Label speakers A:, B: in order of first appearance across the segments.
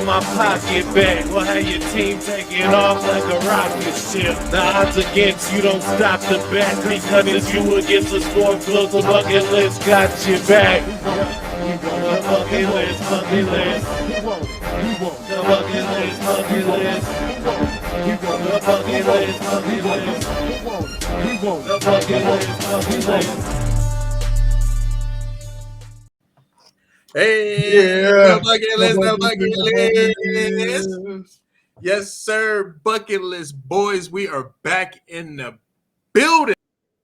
A: my pocket back. Or have your team taking off like a rocket ship. The odds against you don't stop the bet. Because it's you against the sport close, the bucket list got your back. The bucket list, bucket list. The bucket list, bucket list. The bucket list, bucket list. The bucket list, bucket list.
B: Hey,
C: Yeah.
B: the bucket list, the bucket list. Yes, sir. Bucket list boys. We are back in the building,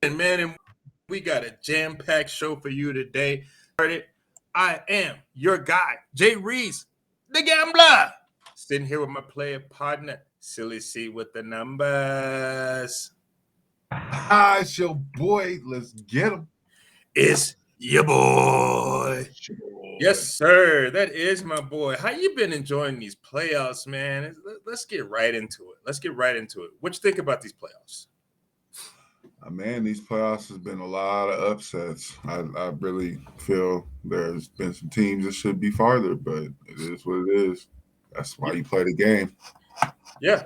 B: man. And we got a jam-packed show for you today. I am your guy, Jay Reese, the gambler. Sitting here with my player partner, Silly C with the numbers.
C: Hi, it's your boy. Let's get him.
B: It's your boy. Yes, sir. That is my boy. How you been enjoying these playoffs, man? Let's get right into it. Let's get right into it. What you think about these playoffs?
C: Man, these playoffs has been a lot of upsets. I really feel there's been some teams that should be farther, but it is what it is. That's why you play the game.
B: Yeah.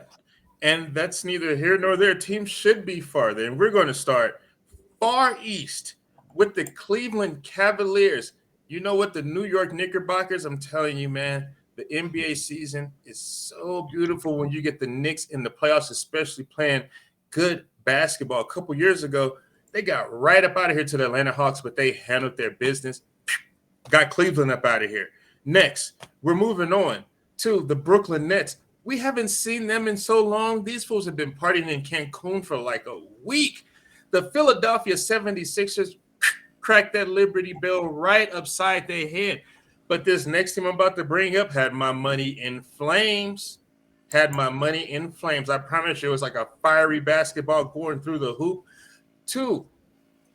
B: And that's neither here nor there. Teams should be farther. And we're going to start far east with the Cleveland Cavaliers. You know what? The New York Knickerbockers, I'm telling you, man, the NBA season is so beautiful when you get the Knicks in the playoffs, especially playing good basketball. A couple years ago, they got right up out of here to the Atlanta Hawks, but they handled their business, got Cleveland up out of here. Next, we're moving on to the Brooklyn Nets. We haven't seen them in so long. These fools have been partying in Cancun for like a week. The Philadelphia 76ers cracked that Liberty Bell right upside their head. But this next team I'm about to bring up had my money in flames. Had my money in flames. I promise you, it was like a fiery basketball going through the hoop. Two,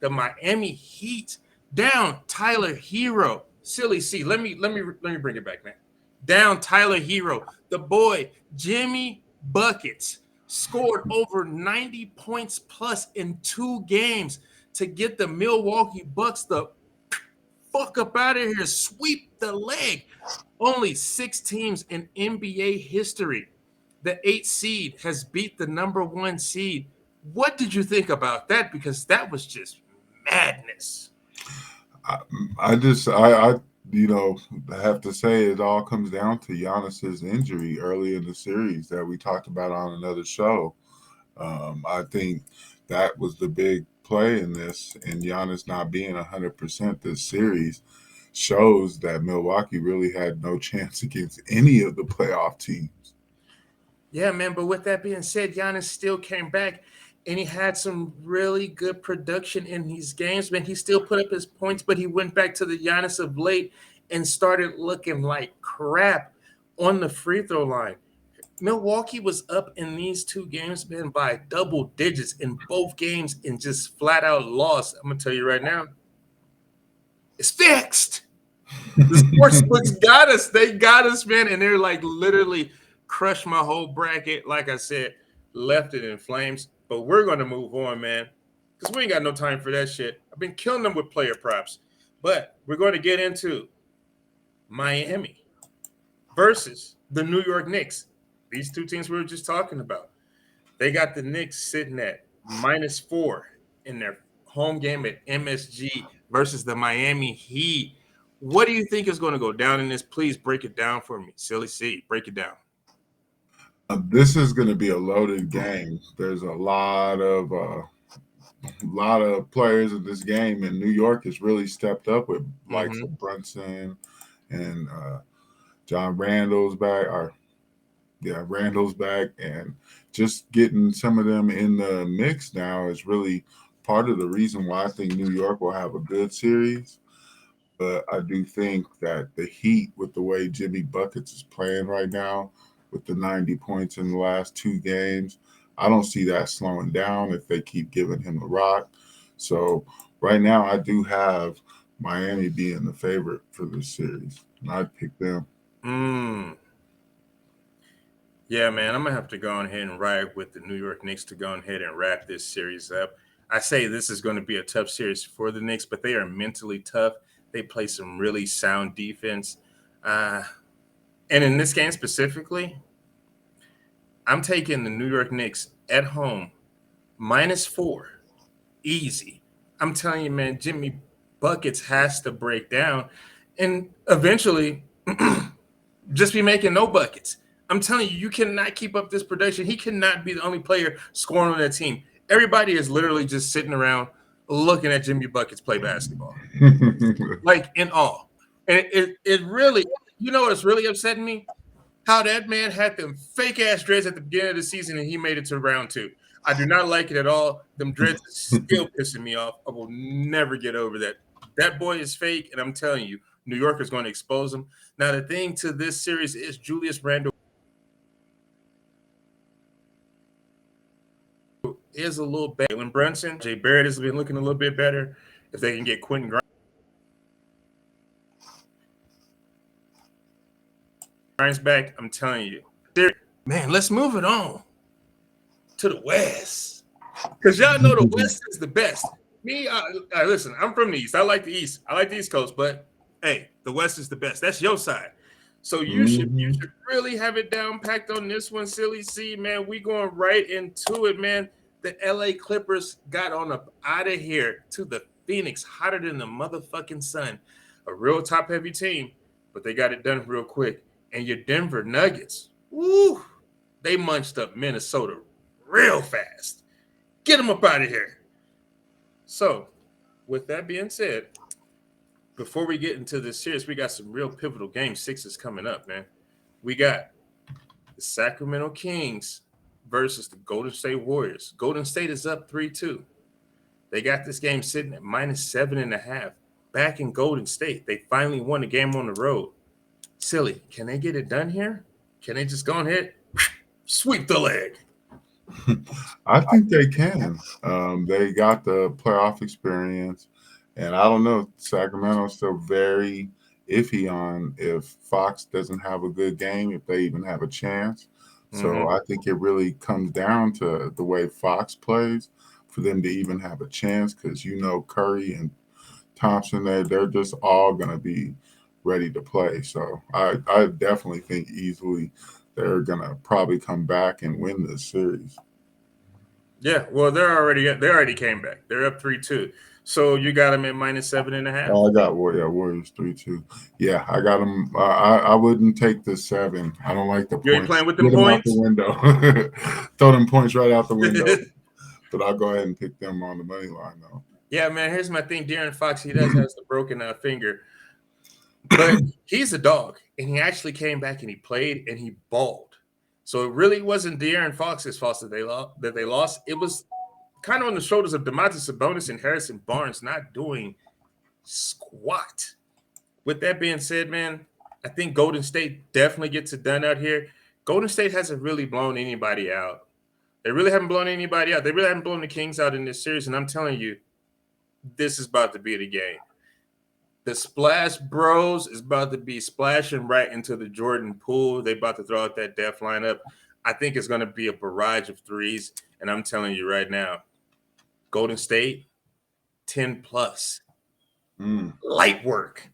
B: the Miami Heat down Tyler Hero. Silly C. Let me bring it back, man. Down Tyler Hero. The boy Jimmy Buckets scored over 90 points plus in 2 games to get the Milwaukee Bucks the fuck up out of here, sweep the leg. Only 6 teams in NBA history. The 8th seed has beat the number 1 seed. What did you think about that? Because that was just madness.
C: I have to say it all comes down to Giannis's injury early in the series that we talked about on another show. I think that was the big play in this, and Giannis not being 100% this series shows that Milwaukee really had no chance against any of the playoff teams.
B: Yeah, man. But with that being said, Giannis still came back and he had some really good production in these games, man. He still put up his points, but he went back to the Giannis of late and started looking like crap on the free throw line. Milwaukee was up in these 2 games, man, by double digits in both games and just flat out lost. I'm going to tell you right now, it's fixed. The sports books got us. They got us, man. And they're like literally crushed my whole bracket. Like I said, left it in flames. But we're going to move on, man, because we ain't got no time for that shit. I've been killing them with player props. But we're going to get into Miami versus the New York Knicks. These 2 teams we were just talking about. They got the Knicks sitting at -4 in their home game at MSG versus the Miami Heat. What do you think is going to go down in this? Please break it down for me. Silly C, break it down.
C: This is going to be a loaded game. There's a lot of players in this game, and New York has really stepped up with likes of Brunson and John Randall's back. Randall's back, and just getting some of them in the mix now is really part of the reason why I think New York will have a good series. But I do think that the Heat, with the way Jimmy Buckets is playing right now, with the 90 points in the last 2 games, I don't see that slowing down if they keep giving him the rock. So right now, I do have Miami being the favorite for this series, and I'd pick them.
B: Yeah, man, I'm going to have to go ahead and ride with the New York Knicks to go ahead and wrap this series up. I say this is going to be a tough series for the Knicks, but they are mentally tough. They play some really sound defense. And in this game specifically, I'm taking the New York Knicks at home -4. Easy. I'm telling you, man, Jimmy Buckets has to break down and eventually just be making no buckets. I'm telling you, you cannot keep up this production. He cannot be the only player scoring on that team. Everybody is literally just sitting around looking at Jimmy Buckets play basketball, like in awe. And it really, you know what's really upsetting me? How that man had them fake ass dreads at the beginning of the season and he made it to round 2. I do not like it at all. Them dreads are still pissing me off. I will never get over that. That boy is fake, and I'm telling you, New York is going to expose him. Now, the thing to this series is Julius Randle is a little better. Jalen Brunson, Jay Barrett has been looking a little bit better. If they can get Quentin Grimes back, I'm telling you. Man, let's move it on to the West. Because y'all know the West is the best. Me, listen, I'm from the East. I like the East. I like the East Coast, but hey, the West is the best. That's your side. So you should really have it down packed on this one, Silly C, man. We going right into it, man. The LA Clippers got on up out of here to the Phoenix, hotter than the motherfucking sun. A real top-heavy team, but they got it done real quick. And your Denver Nuggets, woo, they munched up Minnesota real fast. Get them up out of here. So, with that being said, before we get into this series, we got some real pivotal game 6s coming up, man. We got the Sacramento Kings versus the Golden State Warriors. Golden State is up 3-2. They got this game sitting at -7.5. Back in Golden State, they finally won a game on the road. Silly, can they get it done here? Can they just go ahead, sweep the leg?
C: I think they can. They got the playoff experience, and I don't know. Sacramento's still very iffy on if Fox doesn't have a good game, if they even have a chance. So I think it really comes down to the way Fox plays for them to even have a chance, because Curry and Thompson, they're just all going to be ready to play. So I definitely think easily they're going to probably come back and win this series.
B: Yeah, well, they already came back. They're up 3-2. So you got them at -7.5.
C: Oh, I got Warriors 3-2. Yeah, I got them. I wouldn't take the 7. I don't like the points.
B: You ain't playing with them points?
C: Out the window. Throw them points right out the window. But I'll go ahead and pick them on the money line, though.
B: Yeah, man, here's my thing. De'Aaron Fox, he has the broken finger. But he's a dog, and he actually came back and he played and he balled. So it really wasn't De'Aaron Fox's fault that they lost. It was kind of on the shoulders of Domantas Sabonis and Harrison Barnes not doing squat. With that being said, man, I think Golden State definitely gets it done out here. Golden State hasn't really blown anybody out. They really haven't blown anybody out. They really haven't blown the Kings out in this series, and I'm telling you, this is about to be the game. The Splash Bros is about to be splashing right into the Jordan pool. They about to throw out that death lineup. I think it's going to be a barrage of threes, and I'm telling you right now, Golden State, 10+. Light work.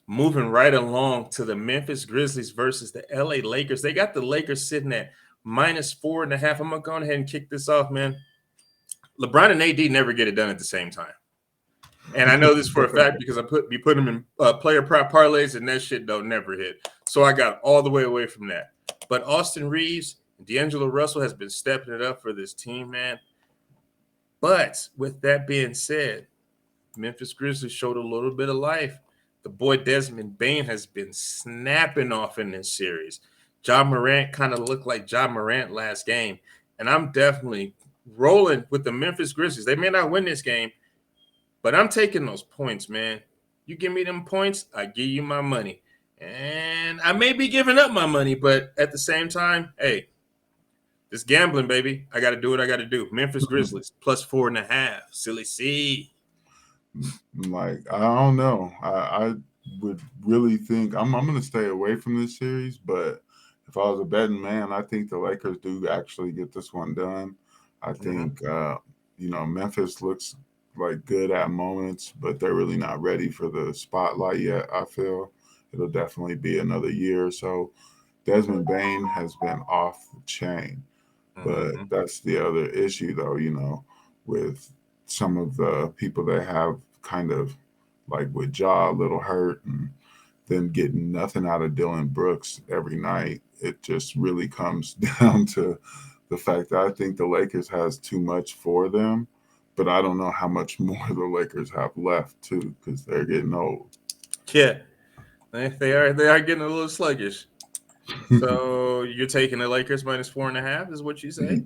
B: Moving right along to the Memphis Grizzlies versus the LA Lakers. They got the Lakers sitting at -4.5. I'm going to go ahead and kick this off, man. LeBron and AD never get it done at the same time. And I know this for a fact because I put them in player prop parlays, and that shit don't never hit. So I got all the way away from that. But Austin Reeves and D'Angelo Russell has been stepping it up for this team, man. But with that being said, Memphis Grizzlies showed a little bit of life. The boy Desmond Bane has been snapping off in this series. Ja Morant kind of looked like Ja Morant last game. And I'm definitely rolling with the Memphis Grizzlies. They may not win this game, but I'm taking those points, man. You give me them points, I give you my money. And I may be giving up my money, but at the same time, hey, this gambling, baby. I got to do what I got to do. Memphis Grizzlies +4.5. Silly C.
C: Like, I don't know. I would really think I'm going to stay away from this series, but if I was a betting man, I think the Lakers do actually get this one done. I think, Memphis looks like good at moments, but they're really not ready for the spotlight yet, I feel. it'll definitely be another year or so. Desmond Bain has been off the chain, but
B: Mhm.
C: that's the other issue, though. With some of the people they have, kind of like with Ja, a little hurt, and then getting nothing out of Dylan Brooks every night. It just really comes down to the fact that I think the Lakers has too much for them, but I don't know how much more the Lakers have left too, because they're getting old.
B: Yeah, they are getting a little sluggish. So you're taking the Lakers -4.5, is what you say?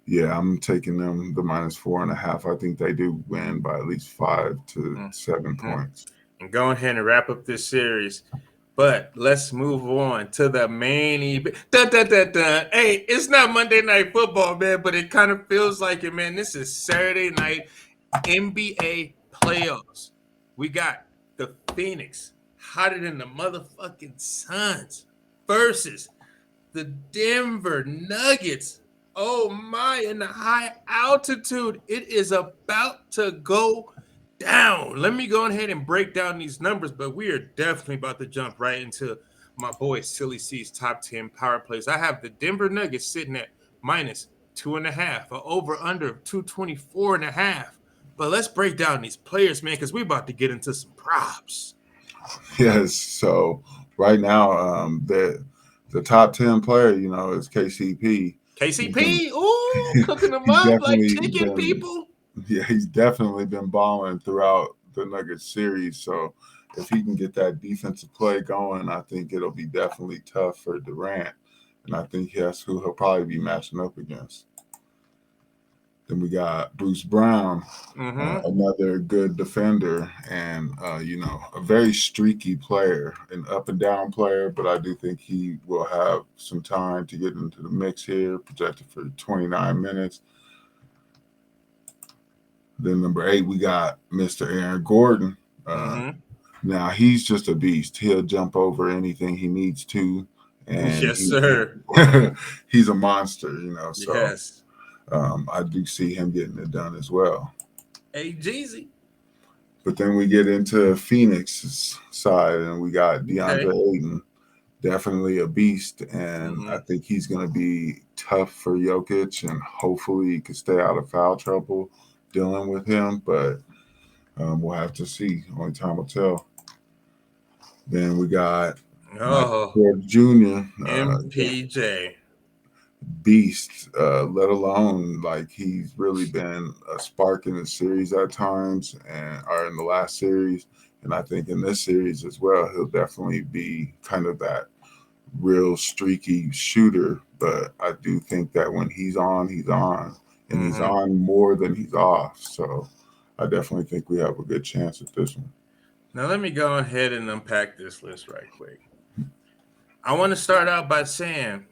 C: Yeah, I'm taking them the -4.5. I think they do win by at least 5 to 7
B: Mhm.
C: points.
B: And go ahead and wrap up this series. But let's move on to the main event. Dun, dun, dun, dun. Hey, it's not Monday Night Football, man, but it kind of feels like it, man. This is Saturday night NBA playoffs. We got the Phoenix hotter than the motherfucking Suns versus the Denver Nuggets. Oh my, in the high altitude, it is about to go down. Let me go ahead and break down these numbers, but we are definitely about to jump right into my boy Silly C's top 10 power plays. I have the Denver Nuggets sitting at -2.5, or over under 224.5. But let's break down these players, man, because we're about to get into some props.
C: Yes. So right now, the top 10 player, is KCP. He's been
B: KCP, ooh, cooking them
C: he's
B: up like
C: definitely
B: chicken,
C: been
B: people.
C: yeah, he's definitely been balling throughout the Nuggets series. So if he can get that defensive play going, I think it'll be definitely tough for Durant. And I think that's who he'll probably be matching up against. Then we got Bruce Brown,
B: Mm-hmm.
C: another good defender, and a very streaky player, an up and down player. But I do think he will have some time to get into the mix here. Projected for 29 minutes. Then number 8, we got Mr. Aaron Gordon.
B: Mm-hmm.
C: Now he's just a beast. He'll jump over anything he needs to, and
B: Yes, sir.
C: he's a monster. So
B: Yes.
C: I do see him getting it done as well.
B: Hey, Jeezy.
C: But then we get into Phoenix's side, and we got
B: Okay.
C: DeAndre Ayton, definitely a beast, and
B: Mm-hmm.
C: I think he's going to be tough for Jokic, and hopefully he can stay out of foul trouble dealing with him. But we'll have to see. Only time will tell. Then we got Michael
B: Oh,
C: Porter Jr.,
B: MPJ.
C: beast, let alone like he's really been a spark in the series at times and or in the last series. And I think in this series as well, he'll definitely be kind of that real streaky shooter. But I do think that when he's on, and he's
B: Mm-hmm.
C: on more than he's off. So I definitely think we have a good chance at this one.
B: Now let me go ahead and unpack this list right quick. I want to start out by saying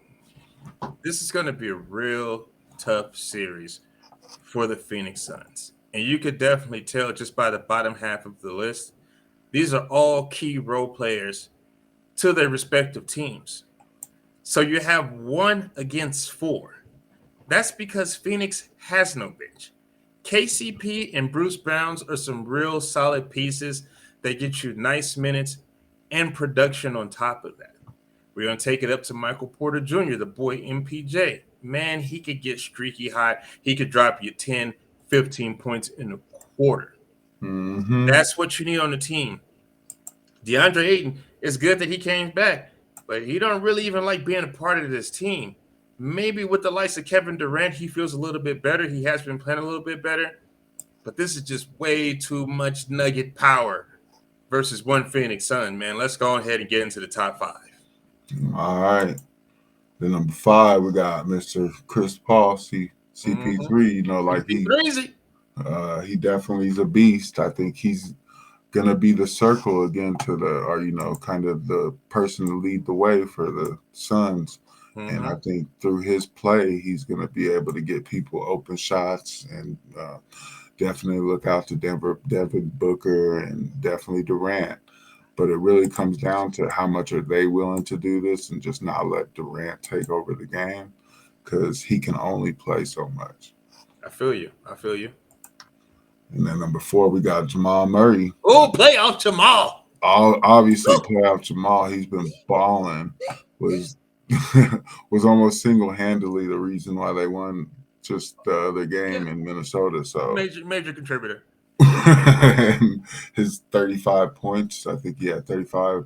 B: this is going to be a real tough series for the Phoenix Suns. And you could definitely tell just by the bottom half of the list, these are all key role players to their respective teams. So you have 1 against 4. That's because Phoenix has no bench. KCP and Bruce Browns are some real solid pieces that get you nice minutes and production on top of that. We're going to take it up to Michael Porter Jr., the boy MPJ. Man, he could get streaky hot. He could drop you 10, 15 points in a quarter.
C: Mm-hmm.
B: That's what you need on the team. DeAndre Ayton, it's good that he came back, but he don't really even like being a part of this team. Maybe with the likes of Kevin Durant, he feels a little bit better. He has been playing a little bit better, but this is just way too much Nugget power versus one Phoenix Sun, man. Let's go ahead and get into the top 5.
C: All right. Then number 5, we got Mr. Chris Paul,
B: Mm-hmm.
C: CP3. Like
B: CP3.
C: he definitely is a beast. I think he's gonna be the circle again to the, or kind of the person to lead the way for the Suns. And I
B: Mm-hmm.
C: think through his play, he's gonna be able to get people open shots, and definitely look out to Devin Booker, and definitely Durant. But it really comes down to how much are they willing to do this and just not let Durant take over the game, because he can only play so much.
B: I feel you. I feel you.
C: And then number 4, we got Jamal Murray.
B: Oh, playoff Jamal.
C: obviously playoff Jamal, he's been balling, was was almost single-handedly the reason why they won just the other game in Minnesota. So
B: major contributor.
C: His 35 points, I think he had 35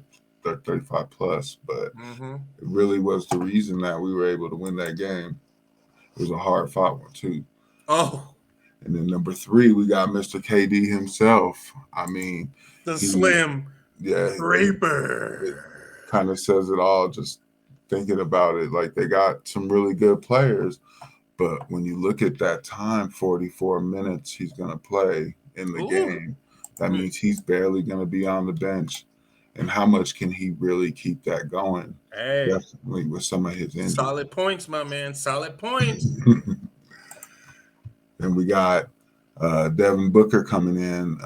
C: plus, but it really was the reason that we were able to win that game. It was a hard fought one too.
B: Oh.
C: And then number 3, we got Mr. KD himself. I mean,
B: the Slim Reaper.
C: It kind of says it all just thinking about it. Like, they got some really good players, but when you look at that time, 44 minutes he's going to play in the game, that means he's barely going to be on the bench. And how much can he really keep that going?
B: Hey,
C: definitely with some of his injuries.
B: Solid points, my man. Solid points.
C: And we got Devin Booker coming in.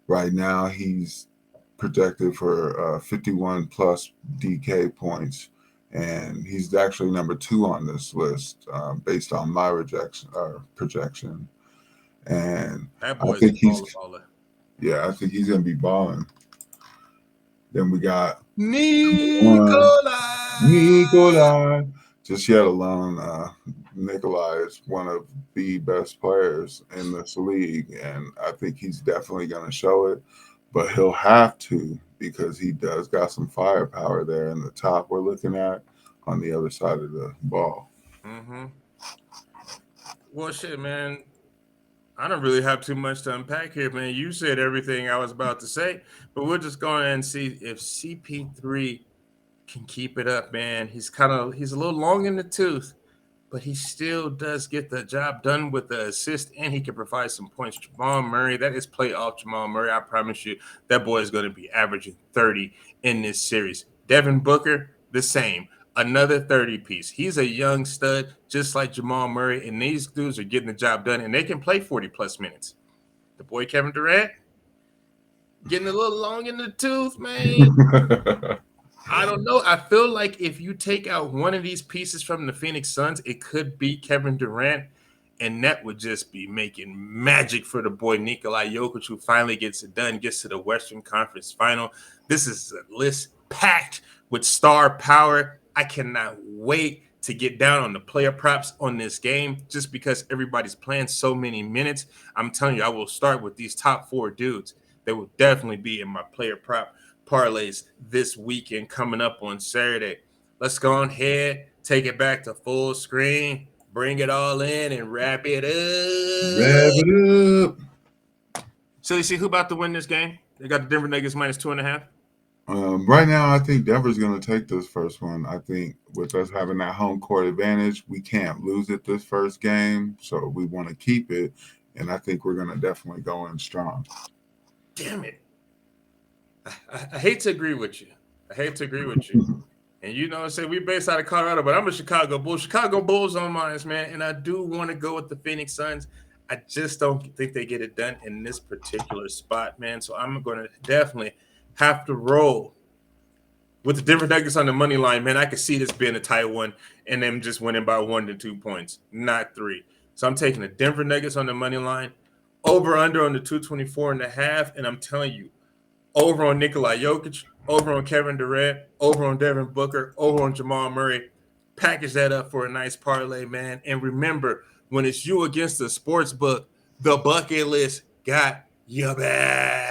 C: Right now, he's projected for 51 plus DK points, and he's actually number 2 on this list based on my projection. And
B: that
C: I think I think he's going to be balling. Then we got Nikolai. Just yet alone, Nikolai is one of the best players in this league, and I think he's definitely going to show it. But he'll have to, because he does got some firepower there in the top we're looking at on the other side of the ball.
B: Well, shit, man. I don't really have too much to unpack here, man. You said everything I was about to say, but we're just going and see if CP3 can keep it up, man. He's a little long in the tooth, but he still does get the job done with the assist, and he can provide some points. Jamal Murray, that is playoff Jamal Murray. I promise you, that boy is going to be averaging 30 in this series. Devin Booker, the same. Another 30 piece. He's a young stud, just like Jamal Murray, and these dudes are getting the job done, and they can play 40-plus minutes. The boy Kevin Durant, getting a little long in the tooth, man. I don't know. I feel like if you take out one of these pieces from the Phoenix Suns, it could be Kevin Durant, and that would just be making magic for the boy Nikola Jokic, who finally gets it done, gets to the Western Conference Final. This is a list packed with star power. I cannot wait to get down on the player props on this game just because everybody's playing so many minutes. I'm telling you, I will start with these top 4 dudes. They will definitely be in my player prop parlays this weekend coming up on Saturday. Let's go ahead, take it back to full screen, bring it all in, and wrap it up. So you see who about to win this game? They got the Denver Nuggets minus 2.5.
C: Right now, I think Denver's going to take this first one. I think with us having that home court advantage, we can't lose it this first game, so we want to keep it, and I think we're going to definitely go in strong.
B: Damn it. I hate to agree with you. And you know, I say we based out of Colorado, but I'm a Chicago Bull. Chicago Bulls on mine, man, and I do want to go with the Phoenix Suns. I just don't think they get it done in this particular spot, man, so I'm going to definitely have to roll with the Denver Nuggets on the money line, man. I could see this being a tight one and them just winning by 1 to 2 points, not 3. So I'm taking the Denver Nuggets on the money line, over under on the 224.5, and I'm telling you, over on Nikola Jokic, over on Kevin Durant, over on Devin Booker, over on Jamal Murray. Package that up for a nice parlay, man. And remember, when it's you against the sports book, the bucket list got your back.